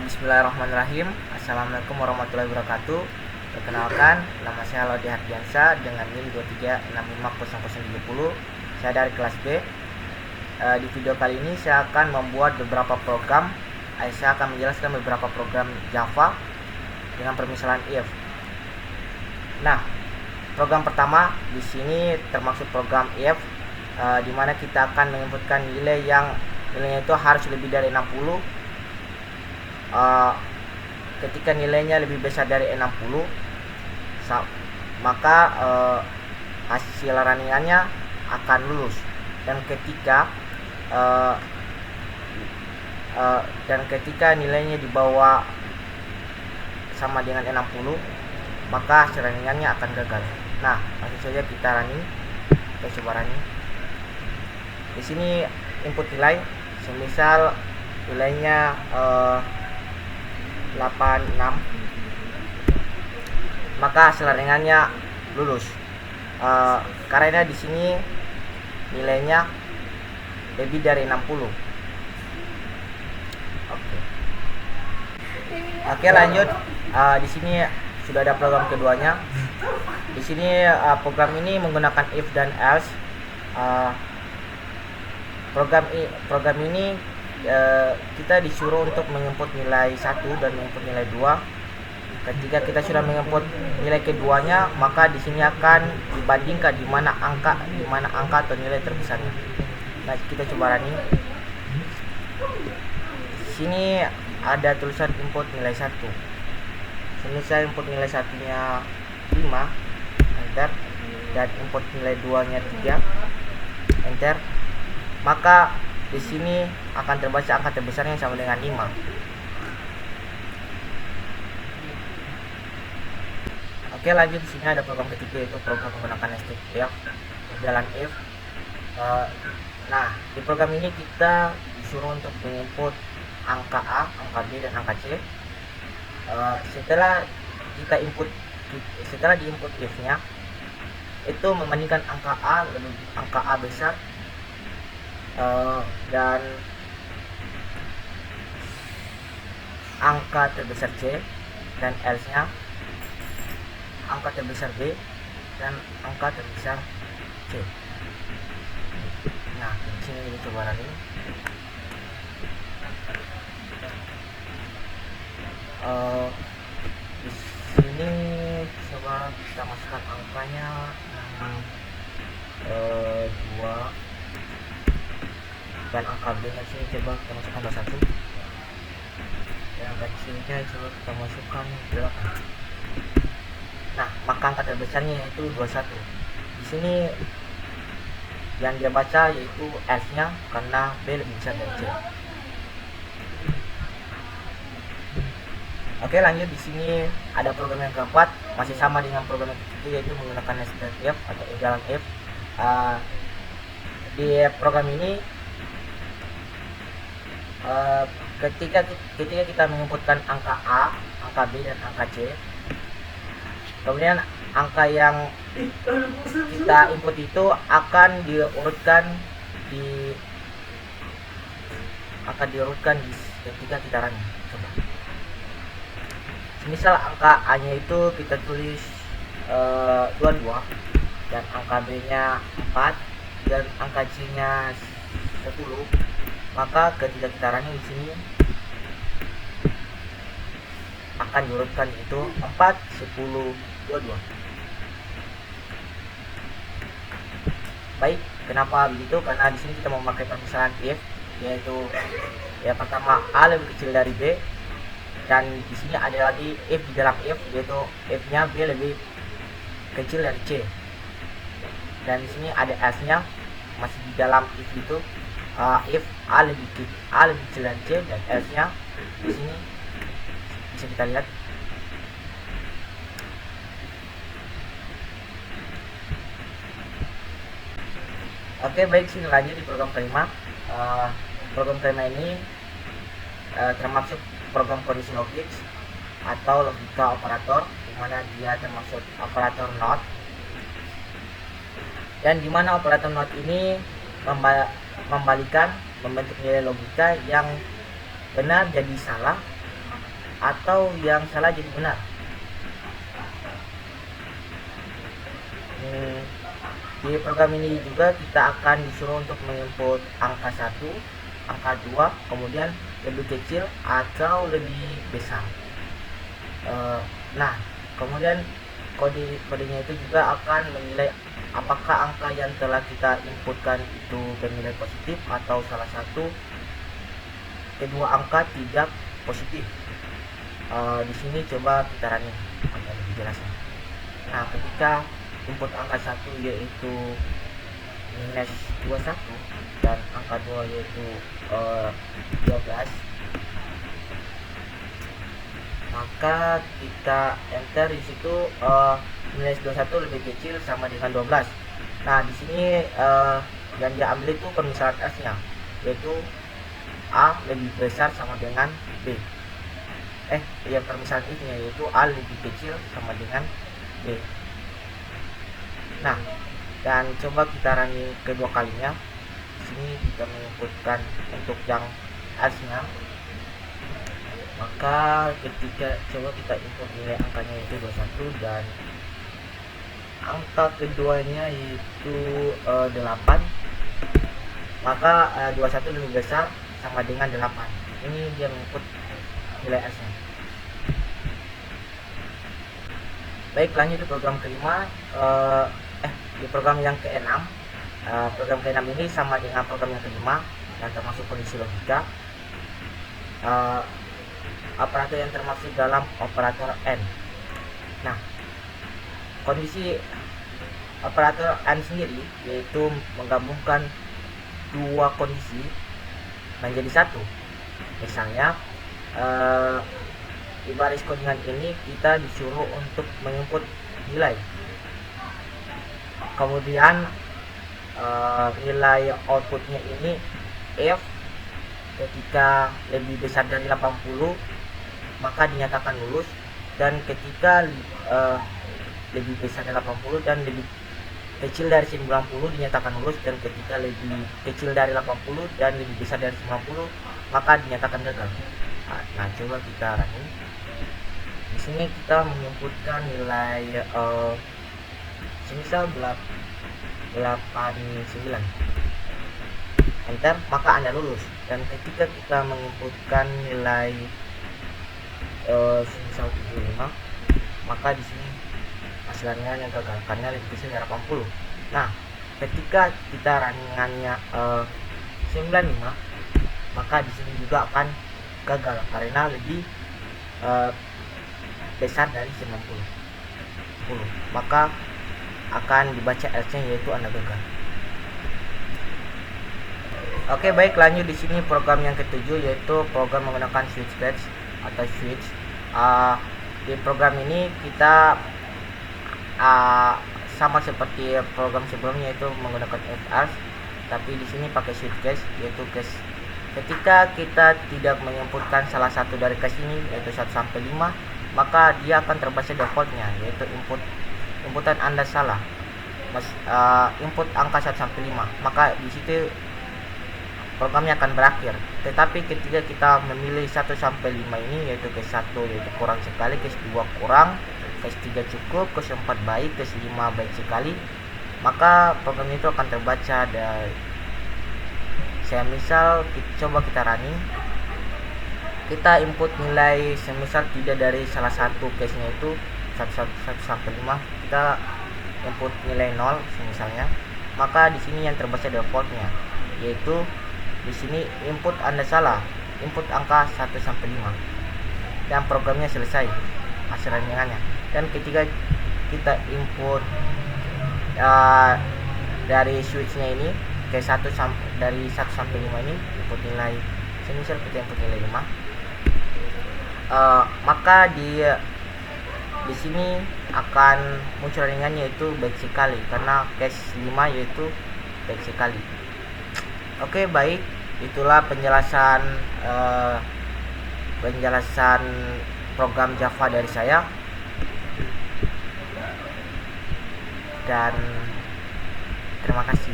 Bismillahirrahmanirrahim. Assalamualaikum warahmatullahi wabarakatuh. Perkenalkan, nama saya Lodi Hardiansa dengan NIM 23650030. Saya dari kelas B. Di video kali ini saya akan membuat beberapa program. Saya akan menjelaskan beberapa program Java dengan permisalan if. Nah, program pertama di sini termasuk program if, di mana kita akan menginputkan nilai yang nilainya itu harus lebih dari 60. Ketika nilainya lebih besar dari 60, maka hasil runningannya akan lulus. Dan ketika nilainya di bawah sama dengan 60, maka hasil runningannya akan gagal. Nah, langsung saja kita running. Kita coba running. Di sini input nilai, semisal nilainya 86, maka hasil runningannya lulus. Karena di sini nilainya lebih dari 60. Oke, lanjut. Di sini sudah ada program keduanya. Di sini program ini menggunakan if dan else. Program ini kita disuruh untuk menginput nilai 1 dan menginput nilai 2. Ketika kita sudah menginput nilai keduanya, maka di sini akan dibandingkan di mana angka atau nilai terbesarnya. Nah, kita coba running. Di sini ada tulisan input nilai 1. Semisal input nilai 1-nya 5, enter, dan input nilai 2-nya 3, enter, maka di sini akan terbaca angka terbesarnya yang sama dengan 5. Oke, lanjut. Di sini ada program ketiga, yaitu program menggunakan nested if, jalan if. Nah, di program ini kita disuruh untuk menginput angka A, angka B, dan angka C. Setelah diinput if-nya, itu membandingkan angka A besar dan angka terbesar C, dan else-nya angka terbesar B dan angka terbesar C. Nah, di sini kita coba running. Di sini coba kita masukkan angkanya 2, dan angka B nya sini coba kita masukkan 21, dan angka sini coba kita masukkan 8. Nah, maka angka terbesarnya yaitu 21. Di sini yang dia baca yaitu else nya, karena B lebih besar dari C. Oke, lanjut. Di sini ada program yang keempat, masih sama dengan program yang ketiga, yaitu menggunakan nested if atau jalan if. Di program ini ketika kita menginputkan angka A, angka B, dan angka C, kemudian angka yang kita input itu akan diurutkan ketika kita running. Coba. Misal angka A nya itu kita tulis 22, dan angka B nya 4, dan angka C nya 10, maka ketika kita running di sini akan diurutkan itu 4, 10, 22. Baik, kenapa begitu? Karena di sini kita memakai permisalan if, yaitu yang pertama A lebih kecil dari B, dan di sini ada lagi if di dalam if, yaitu if-nya B lebih kecil dari C. Dan di sini ada else-nya masih di dalam if itu, if A lebih kecil dari C, dan else-nya di sini bisa kita lihat. Oke, baik, sini lanjut di program kelima. Program kelima ini termasuk program condition logic atau logika operator, di mana dia termasuk operator not, dan di mana operator not ini membentuk nilai logika yang benar jadi salah, atau yang salah jadi benar. Di program ini juga kita akan disuruh untuk menginput angka 1, angka 2, kemudian lebih kecil atau lebih besar. Nah, kemudian kodenya itu juga akan menilai apakah angka yang telah kita inputkan itu bernilai positif atau salah satu kedua angka tidak positif. Di sini coba kita running agar lebih jelas. Nah, ketika input angka 1 yaitu minus 21 dan angka 2 yaitu 12, maka kita enter di situ minus 21 lebih kecil sama dengan 12. Nah, di sini yang diambil itu permisalan S-nya, yaitu A lebih besar sama dengan B. Yang permisalan if-nya yaitu A lebih kecil sama dengan B. Nah, dan coba kita running kedua kalinya. Di sini kita menginputkan untuk yang S-nya. Maka ketika coba kita input nilai angkanya itu 21 dan angka keduanya yaitu 8, maka 21 lebih besar sama dengan 8. Ini dia menginput nilai S-nya. Baik, lanjut ke program kelima. Di program yang ke-6, program ke-6 ini sama dengan program yang kelima yang termasuk kondisi logika. Operator yang termasuk dalam operator AND. Nah, kondisi operator AND sendiri yaitu menggabungkan dua kondisi menjadi satu. Misalnya di baris codingan ini kita disuruh untuk menginput nilai, kemudian nilai outputnya ini F ketika lebih besar dari 80 maka dinyatakan lulus, dan ketika lebih besar dari 80 dan lebih kecil dari 90 dinyatakan lulus, dan ketika lebih kecil dari 80 dan lebih besar dari 90 maka dinyatakan gagal. Nah, coba kita running. Di sini kita menginputkan nilai semisal 89, enter, maka Anda lulus. Dan ketika kita menginputkan nilai semisal 75, maka di sini hasilnya yang gagal karena lebih kecil dari 80. Nah, ketika kita runningannya 95, maka di sini juga akan gagal karena lebih besar dari 90, maka akan dibaca else-nya yaitu Anda gagal. Oke, baik, lanjut di sini program yang ketujuh yaitu program menggunakan switch batch atau switch. Di program ini kita sama seperti program sebelumnya yaitu menggunakan FR, tapi di sini pakai switch case yaitu case. Ketika kita tidak menginputkan salah satu dari case ini yaitu 1 sampai 5, maka dia akan terbaca defaultnya yaitu inputan Anda salah. Input angka 1 sampai 5, maka di situ programnya akan berakhir. Tetapi ketika kita memilih 1 sampai 5 ini yaitu case 1 yaitu kurang sekali, case 2 kurang, case 3 cukup, case 4 baik, case 5 baik sekali, maka program itu akan terbaca. Dan semisal coba kita running, kita input nilai semisal tidak dari salah satu case nya itu 1 sampai 5, kita input nilai 0 misalnya, maka di sini yang terbaca defaultnya yaitu di sini input Anda salah, input angka 1 sampai 5, dan programnya selesai hasil runningannya. Dan ketika kita input dari switchnya ini ke 1 dari 1 sampai 5 ini input nilai semisal kita input nilai 5, maka di sini akan muncul runningannya yaitu baik sekali karena case 5 yaitu baik sekali. Oke, baik, itulah penjelasan program Java dari saya, dan terima kasih.